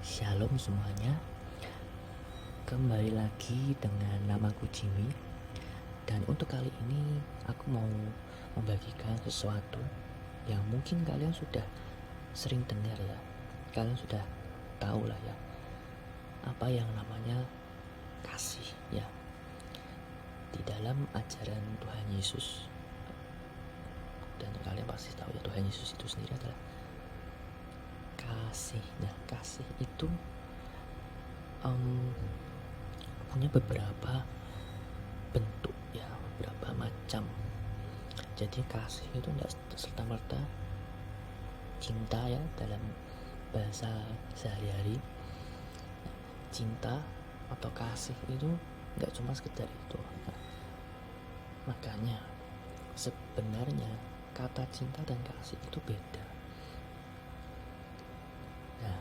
Shalom semuanya, kembali lagi dengan namaku Jimmy. Dan untuk kali ini aku mau membagikan sesuatu yang mungkin kalian sudah sering dengar ya. Kalian sudah tahu lah ya, apa yang namanya kasih ya. Di dalam ajaran Tuhan Yesus, dan kalian pasti tahu ya, Tuhan Yesus itu sendiri adalah kasih. Nah, kasih itu punya beberapa bentuk ya, beberapa macam. Jadi kasih itu tidak serta-merta cinta ya dalam bahasa sehari-hari. Cinta atau kasih itu nggak cuma sekedar itu. Nah, makanya sebenarnya kata cinta dan kasih itu beda. Nah,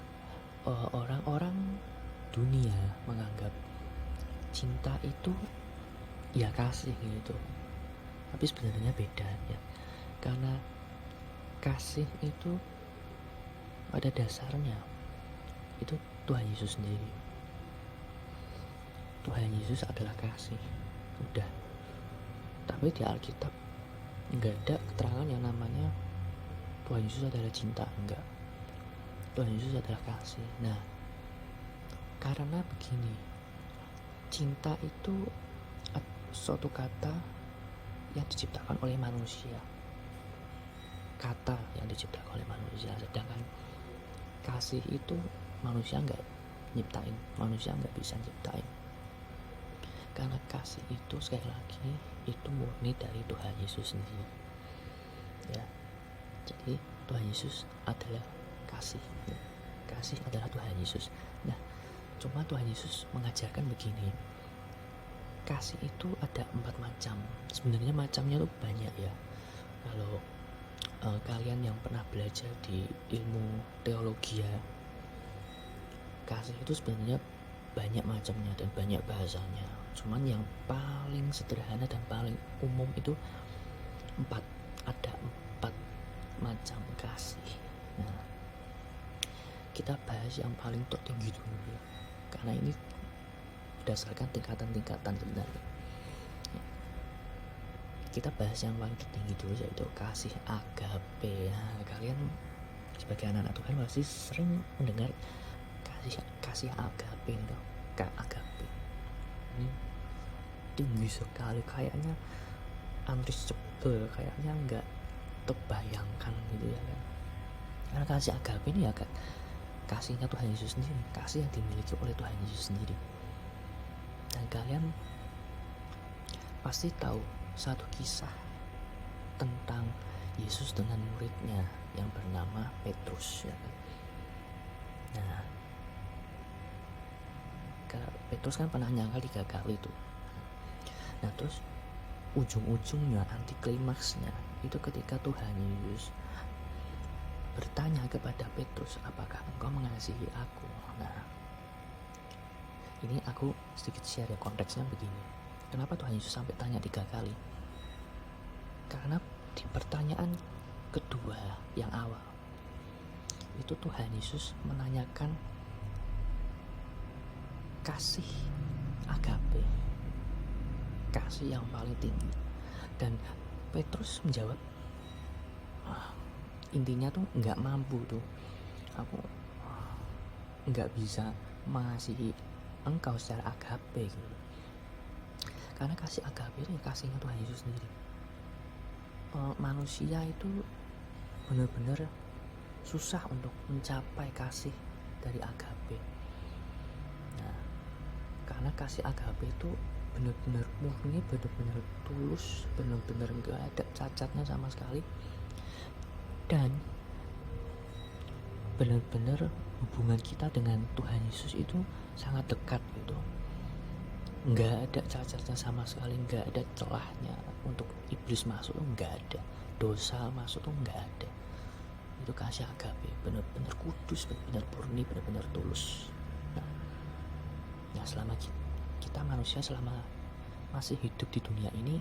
orang-orang dunia menganggap cinta itu ya kasih gitu, tapi sebenarnya beda ya, karena kasih itu pada dasarnya itu Tuhan Yesus sendiri. Tuhan Yesus adalah kasih, udah. Tapi di Alkitab nggak ada keterangan yang namanya Tuhan Yesus adalah cinta, enggak. Tuhan Yesus adalah kasih. Nah, karena begini, cinta itu suatu kata yang diciptakan oleh manusia, kata yang diciptakan oleh manusia, sedangkan kasih itu manusia nggak nyiptain, manusia nggak bisa nyiptain. Karena kasih itu sekali lagi itu murni dari Tuhan Yesus sendiri ya. Jadi Tuhan Yesus adalah kasih, kasih adalah Tuhan Yesus. Nah, cuma Tuhan Yesus mengajarkan begini, kasih itu ada 4 macam. Sebenarnya macamnya tuh banyak ya. Kalau kalian yang pernah belajar di ilmu teologi ya, kasih itu sebenarnya banyak macamnya dan banyak bahasanya. Cuman yang paling sederhana dan paling umum itu 4. Ada 4 macam kasih. Nah, kita bahas yang paling tertinggi dulu ya, karena ini berdasarkan tingkatan-tingkatan sebenarnya. Kita bahas yang paling tertinggi dulu, yaitu kasih agape. Nah, kalian sebagai anak-anak Tuhan pasti sering mendengar kasih agape nih, agape. Ini tinggi sekali, kayaknya unreachable, kayaknya nggak terbayangkan gitu ya kan. Karena kasih agape ini ya kan, kasihnya Tuhan Yesus sendiri, kasih yang dimiliki oleh Tuhan Yesus sendiri. Dan kalian pasti tahu satu kisah tentang Yesus dengan muridnya yang bernama Petrus ya kan. Nah, Petrus kan pernah nyangkal 3 kali tuh. Nah, terus ujung-ujungnya, anti klimaksnya itu ketika Tuhan Yesus bertanya kepada Petrus, apakah engkau mengasihi aku? Nah, ini aku sedikit share ya, konteksnya begini. Kenapa Tuhan Yesus sampai tanya 3 kali? Karena di pertanyaan kedua yang awal itu Tuhan Yesus menanyakan kasih agape, kasih yang paling tinggi. Dan Petrus menjawab, intinya tuh nggak mampu tuh, aku nggak bisa mengasihi engkau secara agape gitu. Karena kasih agape itu ya kasihnya Tuhan Yesus sendiri. Manusia itu benar-benar susah untuk mencapai kasih dari agape. Nah, karena kasih agape itu benar-benar murni, benar-benar tulus, benar-benar nggak ada cacatnya sama sekali, dan benar-benar hubungan kita dengan Tuhan Yesus itu sangat dekat gitu. Nggak ada cacatnya sama sekali, nggak ada celahnya untuk iblis masuk tuh nggak ada, dosa masuk tuh nggak ada. Itu kasih agape, benar-benar kudus, benar-benar murni, benar-benar tulus. Nah, selama kita manusia selama masih hidup di dunia ini,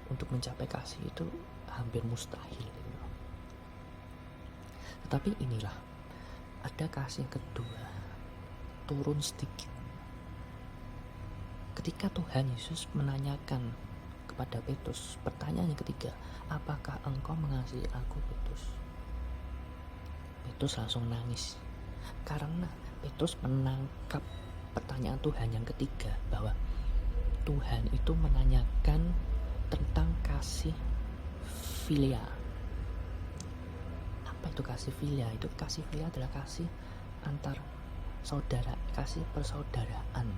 untuk mencapai kasih itu hampir mustahil gitu. Tetapi inilah, ada kasih kedua, turun sedikit. Ketika Tuhan Yesus menanyakan kepada Petrus, pertanyaan yang ketiga, apakah engkau mengasihi aku, Petrus? Petrus langsung nangis karena Petrus menangkap pertanyaan Tuhan yang ketiga, bahwa Tuhan itu menanyakan tentang kasih filia. Apa itu kasih filia? Itu kasih filia adalah kasih antar saudara, kasih persaudaraan.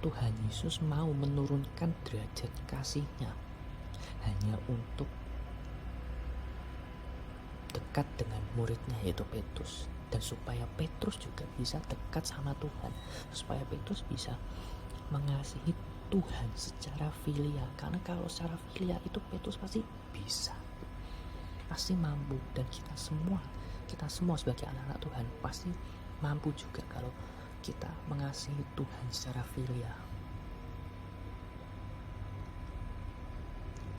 Tuhan Yesus mau menurunkan derajat kasihnya hanya untuk dekat dengan muridnya, yaitu Petrus, dan supaya Petrus juga bisa dekat sama Tuhan, supaya Petrus bisa mengasihi Tuhan secara filia. Karena kalau secara filia itu Petrus pasti bisa, pasti mampu, dan kita semua sebagai anak-anak Tuhan pasti mampu juga kalau kita mengasihi Tuhan secara filia.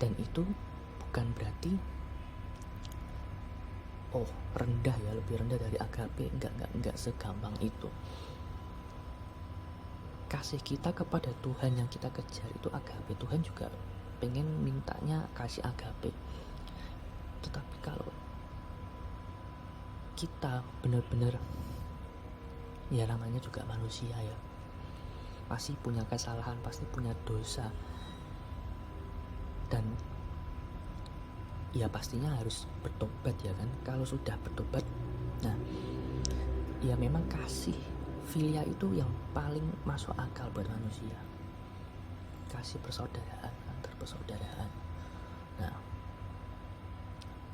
Dan itu bukan berarti rendah ya, lebih rendah dari agape. Enggak segampang itu. Kasih kita kepada Tuhan yang kita kejar itu agape. Tuhan juga pengen mintanya kasih agape. Tetapi kalau kita benar-benar, ya namanya juga manusia ya, pasti punya kesalahan, pasti punya dosa, dan ya pastinya harus bertobat ya kan. Kalau sudah bertobat, nah ya memang kasih filia itu yang paling masuk akal buat manusia, kasih persaudaraan, antar persaudaraan. Nah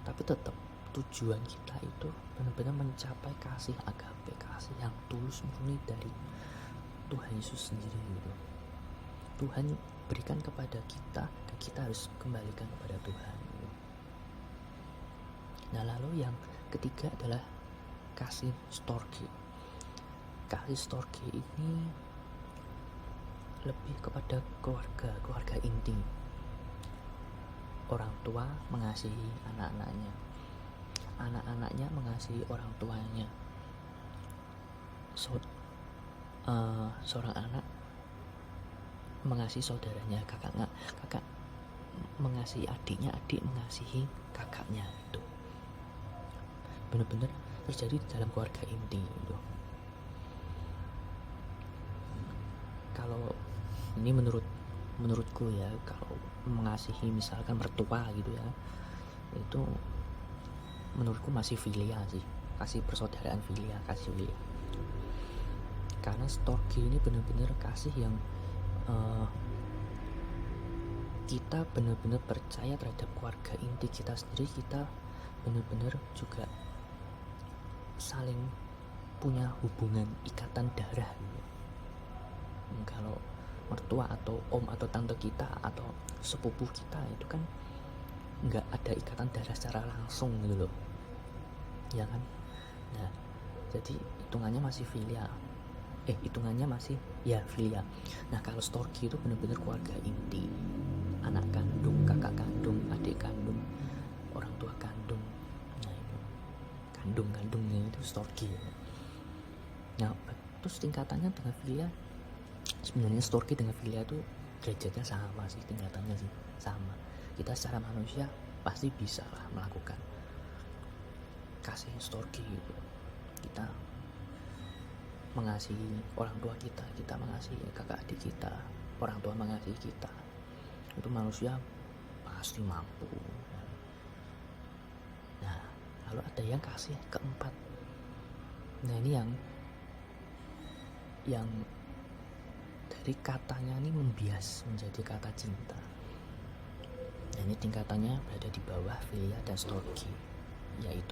tapi tetap tujuan kita itu benar-benar mencapai kasih agape, kasih yang tulus murni dari Tuhan Yesus sendiri gitu. Tuhan berikan kepada kita dan kita harus kembalikan kepada Tuhan gitu. Nah lalu yang ketiga adalah kasih storge. Kasih storge ini lebih kepada keluarga inti. Orang tua mengasihi anak-anaknya, anak-anaknya mengasihi orang tuanya. Seorang anak mengasihi saudaranya, kakak mengasihi adiknya, adik mengasihi kakaknya. Itu benar-benar terjadi dalam keluarga inti gitu. Kalau ini menurutku ya, kalau mengasihi misalkan mertua gitu ya, itu menurutku masih filia sih, kasih persaudaraan filia, kasih filia. Karena storge ini benar-benar kasih yang kita benar-benar percaya terhadap keluarga inti kita sendiri, kita benar-benar juga saling punya hubungan ikatan darah gitu. Kalau mertua atau om atau tante kita atau sepupu kita itu kan nggak ada ikatan darah secara langsung gitu loh, ya kan. Nah jadi hitungannya masih filia, hitungannya masih ya filia. Nah kalau storge itu benar-benar keluarga inti, anak kandung, kakak kandung, adik kandung, orang tua kandung. Nah itu kandungnya itu storge. Nah terus tingkatannya dengan filia, sebenarnya storge dengan filia itu derajatnya sama sih, tingkatannya sih sama. Kita secara manusia pasti bisa lah melakukan kasih storge gitu. Kita mengasihi orang tua kita, kita mengasihi kakak adik kita, orang tua mengasihi kita, itu manusia pasti mampu. Nah lalu ada yang kasih keempat. Nah ini yang dari katanya ini membias menjadi kata cinta. Nah ini tingkatannya berada di bawah filia dan storge, yaitu